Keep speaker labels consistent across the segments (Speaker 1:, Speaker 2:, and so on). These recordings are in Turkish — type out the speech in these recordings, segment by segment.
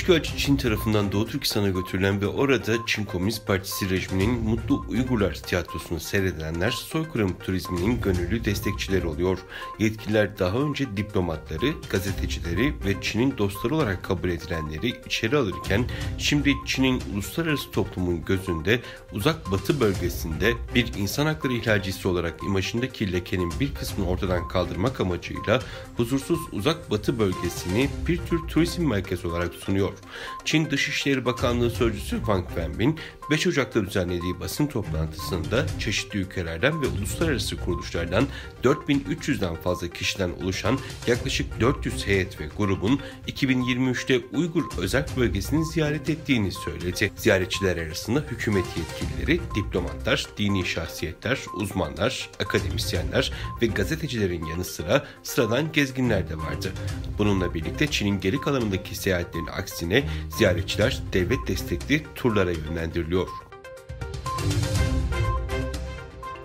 Speaker 1: İşgalci Çin tarafından Doğu Türkistan'a götürülen ve orada Çin Komünist Partisi rejiminin Mutlu Uygurlar tiyatrosunu seyredenler soykırım turizminin gönüllü destekçileri oluyor. Yetkililer daha önce diplomatları, gazetecileri ve Çin'in dostları olarak kabul edilenleri içeri alırken şimdi Çin'in uluslararası toplumun gözünde Uzak Batı bölgesinde bir insan hakları ihlalcisi olarak imajındaki lekenin bir kısmını ortadan kaldırmak amacıyla huzursuz Uzak Batı bölgesini bir tür turizm merkezi olarak sunuyor. Çin Dışişleri Bakanlığı Sözcüsü Wang Wenbin 5 Ocak'ta düzenlediği basın toplantısında çeşitli ülkelerden ve uluslararası kuruluşlardan 4300'den fazla kişiden oluşan yaklaşık 400 heyet ve grubun 2023'te Uygur Özerk Bölgesi'ni ziyaret ettiğini söyledi. Ziyaretçiler arasında hükümet yetkilileri, diplomatlar, dini şahsiyetler, uzmanlar, akademisyenler ve gazetecilerin yanı sıra sıradan gezginler de vardı. Bununla birlikte Çin'in geri kalanındaki seyahatlerin aksine ziyaretçiler devlet destekli turlara yönlendiriliyor.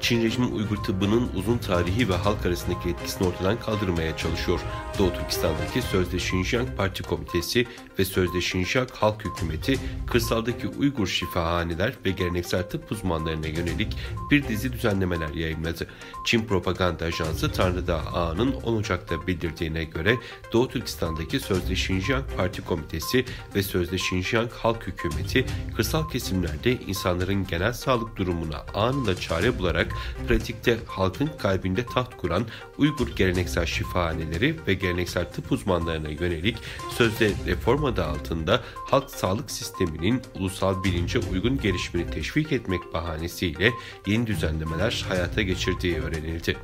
Speaker 1: Çin rejimi Uygur tıbbının uzun tarihi ve halk arasındaki etkisini ortadan kaldırmaya çalışıyor. Doğu Türkistan'daki Sözde Şinjiang Parti Komitesi ve Sözde Şinjiang Halk Hükümeti, kırsaldaki Uygur şifahaneler ve geleneksel tıp uzmanlarına yönelik bir dizi düzenlemeler yayımladı. Çin Propaganda Ajansı Tanrıdağ Ağa'nın 10 Ocak'ta bildirdiğine göre Doğu Türkistan'daki Sözde Şinjiang Parti Komitesi ve Sözde Şinjiang Halk Hükümeti, kırsal kesimlerde insanların genel sağlık durumuna anında çare bularak pratikte halkın kalbinde taht kuran Uygur geleneksel şifahaneleri ve geleneksel tıp uzmanlarına yönelik sözde reform adı altında halk sağlık sisteminin ulusal bilince uygun gelişimini teşvik etmek bahanesiyle yeni düzenlemeler hayata geçirdiği öğrenildi.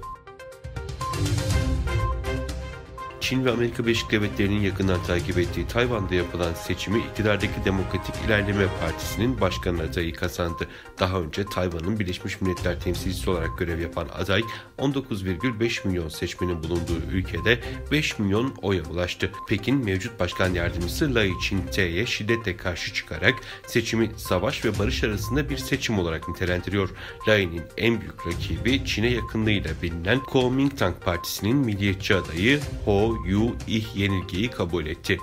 Speaker 1: Çin ve Amerika Birleşik Devletleri'nin yakından takip ettiği Tayvan'da yapılan seçimi iktidardaki Demokratik İlerleme Partisi'nin başkan adayı kazandı. Daha önce Tayvan'ın Birleşmiş Milletler temsilcisi olarak görev yapan aday 19,5 milyon seçmenin bulunduğu ülkede 5 milyon oya ulaştı. Pekin mevcut başkan yardımcısı Lai Ching-te'ye şiddetle karşı çıkarak seçimi savaş ve barış arasında bir seçim olarak nitelendiriyor. Lai'nin en büyük rakibi Çin'e yakınlığıyla bilinen Kuomintang Partisi'nin milliyetçi adayı Ho Yu-ih yenilgiyi kabul etti.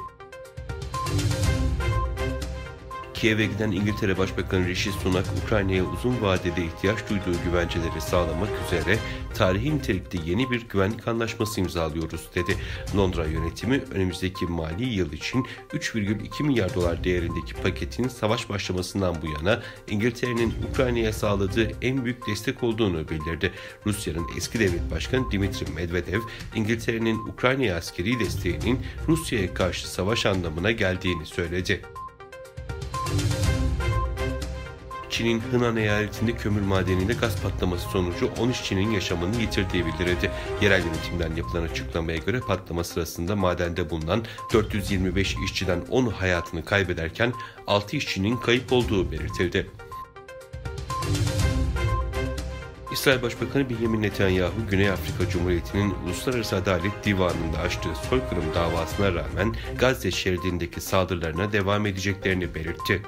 Speaker 1: Kiev'e giden İngiltere Başbakanı Rishi Sunak, Ukrayna'ya uzun vadede ihtiyaç duyduğu güvenceleri sağlamak üzere tarihi nitelikte yeni bir güvenlik anlaşması imzalıyoruz dedi. Londra yönetimi önümüzdeki mali yıl için 3,2 milyar dolar değerindeki paketin savaş başlamasından bu yana İngiltere'nin Ukrayna'ya sağladığı en büyük destek olduğunu bildirdi. Rusya'nın eski devlet başkanı Dmitri Medvedev, İngiltere'nin Ukrayna'ya askeri desteğinin Rusya'ya karşı savaş anlamına geldiğini söyledi. Çin'in Henan eyaletinde kömür madeninde gaz patlaması sonucu 10 işçinin yaşamını yitirdiği bildirildi. Yerel yönetimden yapılan açıklamaya göre patlama sırasında madende bulunan 425 işçiden 10'u hayatını kaybederken 6 işçinin kayıp olduğu belirtildi. İsrail Başbakanı Benjamin Netanyahu, Güney Afrika Cumhuriyeti'nin Uluslararası Adalet Divanı'nda açtığı soykırım davasına rağmen Gazze şeridindeki saldırılarına devam edeceklerini belirtti.